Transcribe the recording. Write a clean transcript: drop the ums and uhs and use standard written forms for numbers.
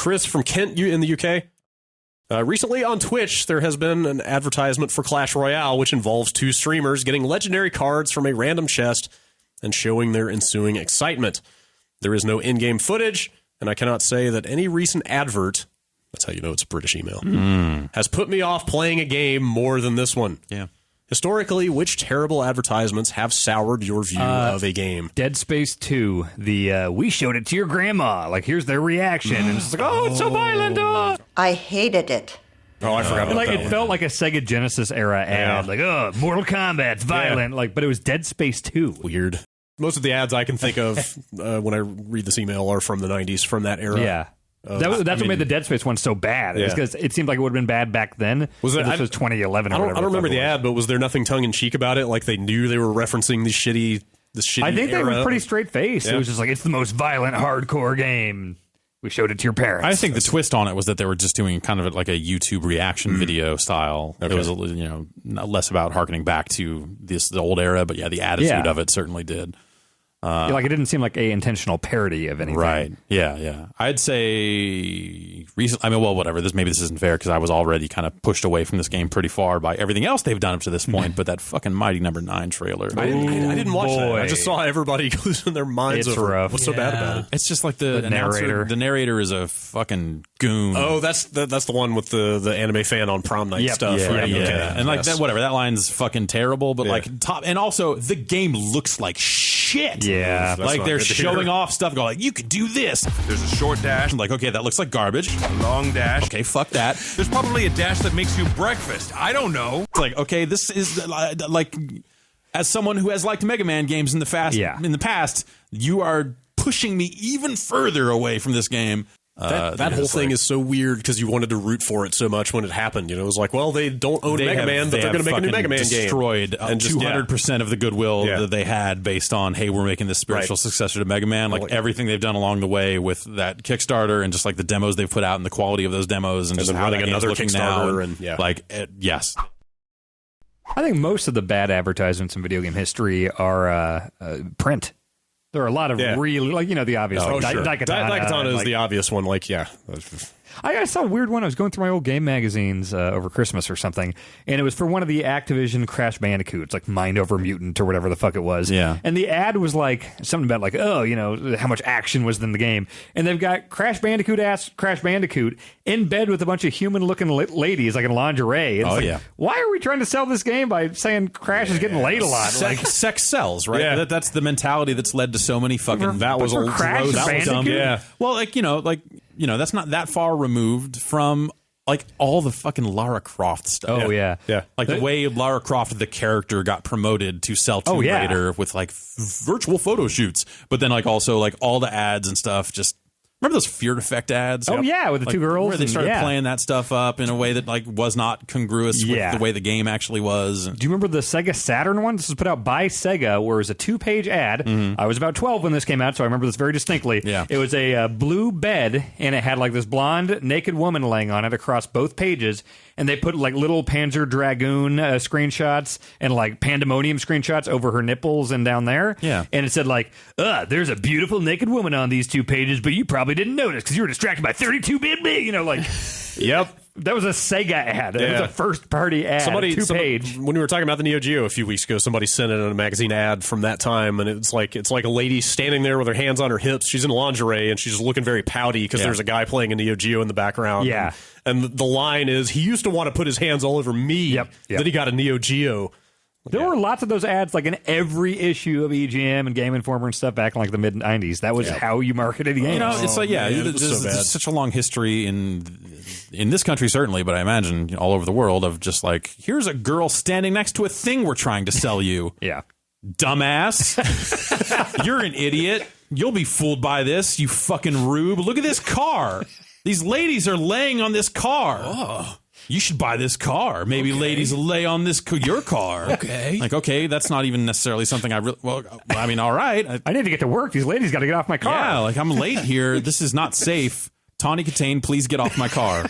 Chris from Kent in the UK. Recently on Twitch, there has been an advertisement for Clash Royale, which involves two streamers getting legendary cards from a random chest and showing their ensuing excitement. There is no in-game footage, and I cannot say that any recent advert, that's how you know it's a British email, has put me off playing a game more than this one. Yeah. Historically, which terrible advertisements have soured your view of a game? Dead Space 2, we showed it to your grandma. Like, here's their reaction. And it's like, oh, it's so violent. I hated it. Oh, I forgot about that It one. felt like a Sega Genesis era ad. Like, oh, Mortal Kombat's violent. Like, but it was Dead Space 2. Weird. Most of the ads I can think of when I read this email are from the 90s, from that era. Yeah. That's what made the Dead Space one so bad. Because it seemed like it would have been bad back then. This was 2011 or whatever. I don't remember the ad, but was there nothing tongue-in-cheek about it? Like they knew they were referencing this shitty I think era? they were pretty straight-faced. Yeah. It was just like, it's the most violent, hardcore game. We showed it to your parents. I think the twist on it was that they were just doing kind of like a YouTube reaction video style. Okay. It was, less about harkening back to the old era, but the attitude of it certainly did. Like it didn't seem like a intentional parody of anything. Right. Yeah. I'd say recently. I mean, well, whatever. Maybe this isn't fair because I was already kind of pushed away from this game pretty far by everything else they've done up to this point. But that fucking Mighty Number 9 trailer. I didn't watch that. I boy. just saw everybody losing their minds It's over rough. what's so bad about it. It's just like the announcer, narrator. The narrator is a fucking goon. Oh, that's the one with the anime fan on prom night stuff. Yeah, right? yeah. Okay. And like Yes. that, whatever. That line's fucking terrible. But like top, and also the game looks like shit. Yeah. That's like not they're good to hear. showing off stuff. Go like, you could do this. There's a short dash, I'm like, okay, that looks like garbage. a long dash. Okay, fuck that. There's probably a dash that makes you breakfast. I don't know. It's like, okay, this is like, as someone who has liked Mega Man games in the past, you are pushing me even further away from this game. That whole thing is so weird because you wanted to root for it so much when it happened. It was like, well, they don't own Mega Man, but they're going to make a new Mega Man game. Destroyed and 200% of the goodwill that they had based on, hey, we're making this spiritual successor to Mega Man. Like everything they've done along the way with that Kickstarter and just like the demos they've put out and the quality of those demos and just then how running that game's another looking Kickstarter now. Yes. I think most of the bad advertisements in video game history are print. There are a lot of really, the obvious. Oh, like sure. Daikatana is the obvious one. I saw a weird one. I was going through my old game magazines over Christmas or something, and it was for one of the Activision Crash Bandicoots, like Mind Over Mutant or whatever the fuck it was. Yeah. And the ad was like something about like, how much action was in the game. And they've got Crash Bandicoot in bed with a bunch of human-looking ladies, like in lingerie. And it's like, why are we trying to sell this game by saying Crash is getting laid a lot? Sex sells, right? Yeah. That's the mentality that's led to so many fucking. That was for a Crash gross. That was dumb. Bandicoot? Yeah. Well, that's not that far removed from like all the fucking Lara Croft stuff. Oh, yeah. Like the way Lara Croft, the character, got promoted to sell Tomb Raider with like virtual photo shoots, but then like also like all the ads and stuff. Just remember those Fear Effect ads? Oh, yeah, with the two girls. where they started and, playing that stuff up in a way that like was not congruous with the way the game actually was. Do you remember the Sega Saturn one? This was put out by Sega, where it was a 2-page ad. I was about 12 when this came out, so I remember this very distinctly. Yeah. It was a blue bed, and it had like this blonde, naked woman laying on it across both pages, and they put like little Panzer Dragoon screenshots and like Pandemonium screenshots over her nipples and down there. Yeah. And it said like, there's a beautiful naked woman on these 2 pages, but you probably didn't notice because you were distracted by 32-bit me. Yep. That was a Sega ad. It was a first-party ad, two-page. When we were talking about the Neo Geo a few weeks ago, somebody sent in a magazine ad from that time, and it's like a lady standing there with her hands on her hips. She's in lingerie, and she's just looking very pouty because there's a guy playing a Neo Geo in the background. Yeah. And the line is, he used to want to put his hands all over me. Yep. Then he got a Neo Geo. There were lots of those ads like in every issue of EGM and Game Informer and stuff back in like the mid-90s. That was how you marketed games. It's like, there's such a long history in this country, certainly, but I imagine all over the world of just like, here's a girl standing next to a thing we're trying to sell you. Yeah. Dumbass. You're an idiot. You'll be fooled by this, you fucking rube. Look at this car. These ladies are laying on this car. Oh. You should buy this car. Maybe ladies will lay on your car. Okay. Like, okay, that's not even necessarily something I really... Well, I mean, all right. I need to get to work. These ladies got to get off my car. Yeah, like, I'm late here. This is not safe. Tawny Katane, please get off my car.